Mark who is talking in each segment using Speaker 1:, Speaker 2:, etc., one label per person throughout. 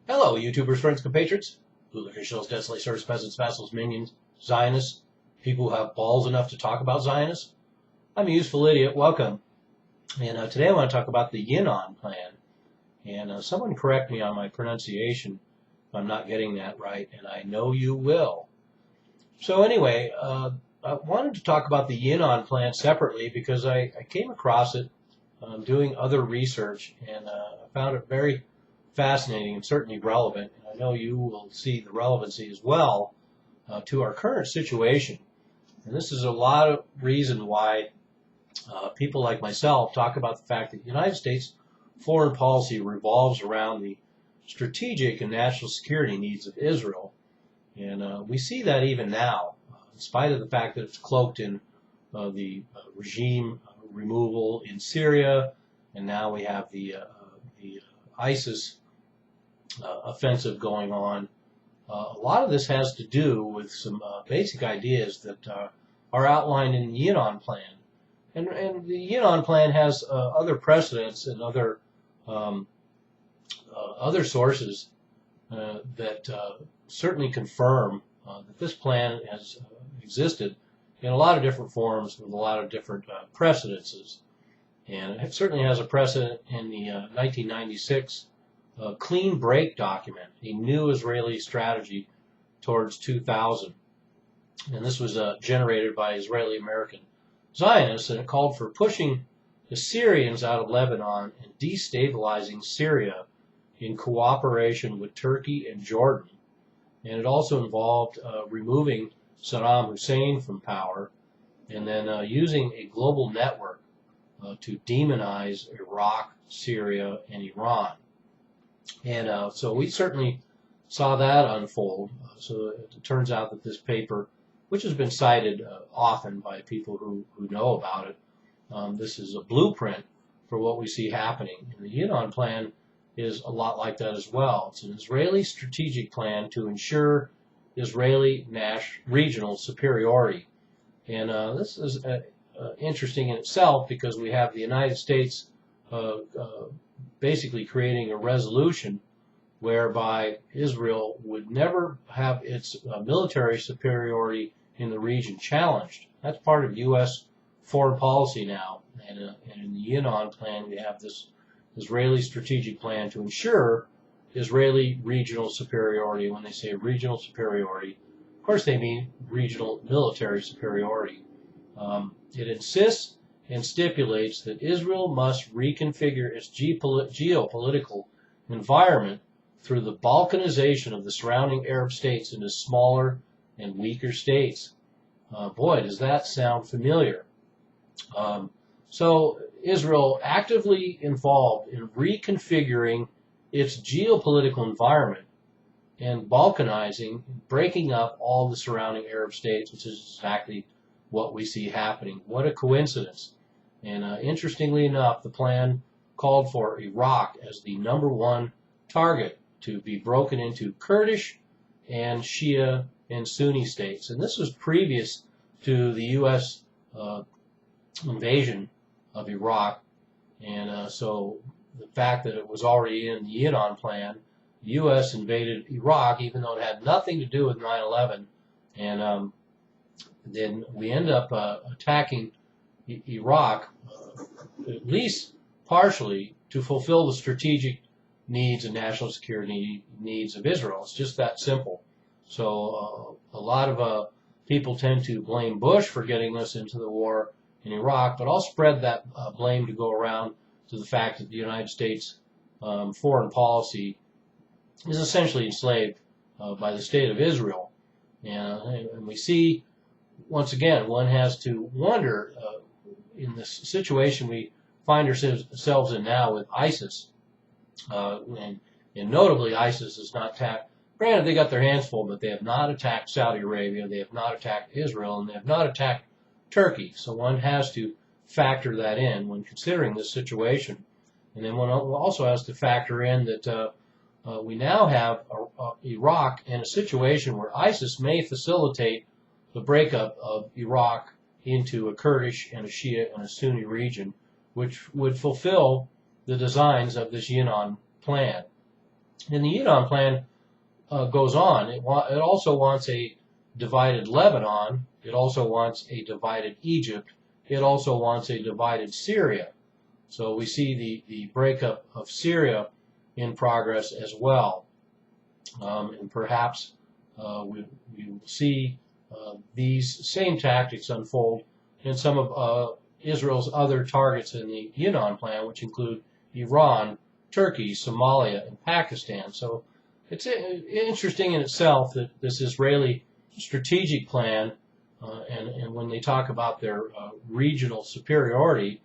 Speaker 1: Hello, YouTubers, friends, compatriots, foolish officials, desolate serfs, peasants, vassals, minions, Zionists, people who have balls enough to talk about Zionists. I'm a useful idiot. Welcome. And today I want to talk about the Yinon Plan. And someone correct me on my pronunciation if I'm not getting that right, and I know you will. So anyway, I wanted to talk about the Yinon Plan separately because I came across it doing other research, and I found it very fascinating and certainly relevant. And I know you will see the relevancy as well to our current situation. And this is a lot of reason why people like myself talk about the fact that the United States foreign policy revolves around the strategic and national security needs of Israel. And we see that even now, in spite of the fact that it's cloaked in the regime removal in Syria, and now we have the ISIS offensive going on. A lot of this has to do with some basic ideas that are outlined in the Yinon Plan. And the Yinon Plan has other precedents and other sources that certainly confirm that this plan has existed in a lot of different forms with a lot of different precedences. And it certainly has a precedent in the 1996 Clean Break document, a new Israeli strategy towards 2000. And this was generated by Israeli-American Zionists, and it called for pushing the Syrians out of Lebanon and destabilizing Syria in cooperation with Turkey and Jordan. And it also involved removing Saddam Hussein from power and then using a global network to demonize Iraq, Syria, and Iran. And so we certainly saw that unfold. So it turns out that this paper, which has been cited often by people who know about it, this is a blueprint for what we see happening. And the Yinon Plan is a lot like that as well. It's an Israeli strategic plan to ensure Israeli regional superiority. And this is interesting in itself because we have the United States basically creating a resolution whereby Israel would never have its military superiority in the region challenged. That's part of U.S. foreign policy now. And in the Yinon Plan, we have this Israeli strategic plan to ensure Israeli regional superiority. When they say regional superiority, of course they mean regional military superiority. It insists and stipulates that Israel must reconfigure its geopolitical environment through the Balkanization of the surrounding Arab states into smaller and weaker states. Boy, does that sound familiar. So Israel actively involved in reconfiguring its geopolitical environment and balkanizing, breaking up all the surrounding Arab states, which is exactly what we see happening. What a coincidence. And interestingly enough, the plan called for Iraq as the #1 target to be broken into Kurdish and Shia and Sunni states. And this was previous to the U.S. Invasion of Iraq. And so the fact that it was already in the Yinon Plan, the U.S. invaded Iraq, even though it had nothing to do with 9/11. And then we end up attacking Iraq, at least partially, to fulfill the strategic needs and national security needs of Israel. It's just that simple. So a lot of people tend to blame Bush for getting us into the war in Iraq, but I'll spread that blame to go around to the fact that the United States foreign policy is essentially enslaved by the state of Israel. And we see, once again, one has to wonder, in this situation we find ourselves in now with ISIS, and notably ISIS has not attacked, granted they got their hands full, but they have not attacked Saudi Arabia, they have not attacked Israel, and they have not attacked Turkey. So one has to factor that in when considering this situation. And then one also has to factor in that we now have Iraq in a situation where ISIS may facilitate the breakup of Iraq into a Kurdish and a Shia and a Sunni region, which would fulfill the designs of this Yinon Plan. And the Yinon Plan goes on. It also wants a divided Lebanon. It also wants a divided Egypt. It also wants a divided Syria. So we see the breakup of Syria in progress as well. And perhaps we will see these same tactics unfold in some of Israel's other targets in the Yinon Plan, which include Iran, Turkey, Somalia, and Pakistan. So it's interesting in itself that this Israeli strategic plan, and when they talk about their regional superiority,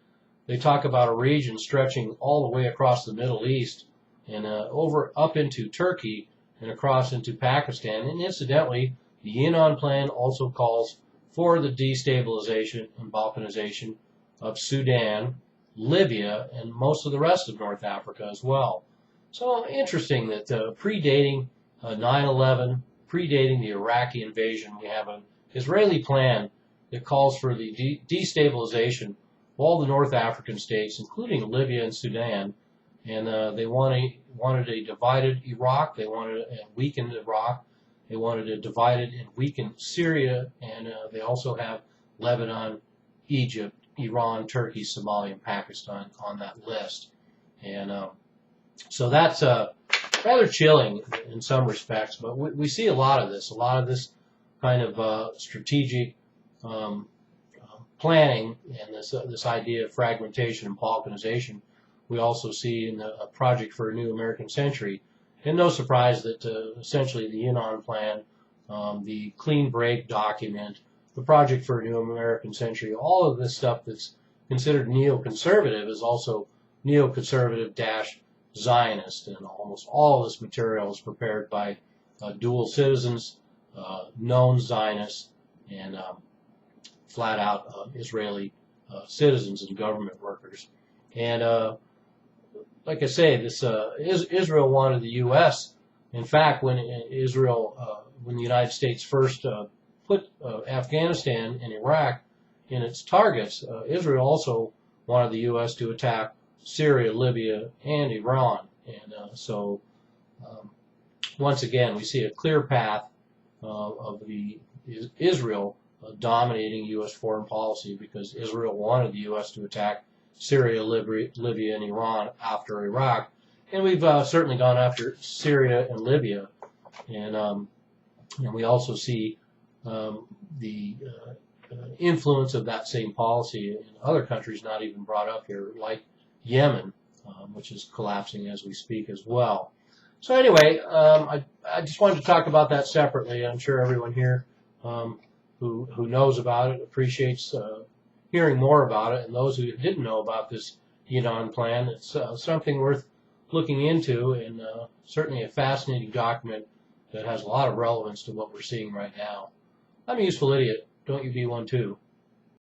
Speaker 1: they talk about a region stretching all the way across the Middle East and up into Turkey and across into Pakistan. And incidentally, the Yinon Plan also calls for the destabilization and Balkanization of Sudan, Libya, and most of the rest of North Africa as well. So interesting that predating 9/11, predating the Iraqi invasion, we have an Israeli plan that calls for the destabilization of all the North African states, including Libya and Sudan. And they wanted a divided Iraq, they wanted a weakened Iraq, they wanted a divided and weakened Syria, and they also have Lebanon, Egypt, Iran, Turkey, Somalia, and Pakistan on that list. And so that's rather chilling in some respects, but we see a lot of this kind of strategic planning and this idea of fragmentation and balkanization. We also see in the Project for a New American Century. And no surprise that essentially the Yinon Plan, the Clean Break document, the Project for a New American Century, all of this stuff that's considered neoconservative is also neoconservative-Zionist. And almost all of this material is prepared by dual citizens, known Zionists, and flat-out Israeli citizens and government workers. And like I say, this Israel wanted the U.S. In fact, when when the United States first put Afghanistan and Iraq in its targets, Israel also wanted the U.S. to attack Syria, Libya, and Iran. And so, once again, we see a clear path of Israel dominating U.S. foreign policy, because Israel wanted the U.S. to attack Syria, Libya, and Iran after Iraq. And we've certainly gone after Syria and Libya. And we also see the influence of that same policy in other countries not even brought up here, like Yemen, which is collapsing as we speak as well. So anyway, I just wanted to talk about that separately. I'm sure everyone here who knows about it appreciates hearing more about it, and those who didn't know about this Yinon Plan, it's something worth looking into, and certainly a fascinating document that has a lot of relevance to what we're seeing right now. I'm a useful idiot. Don't you be one too.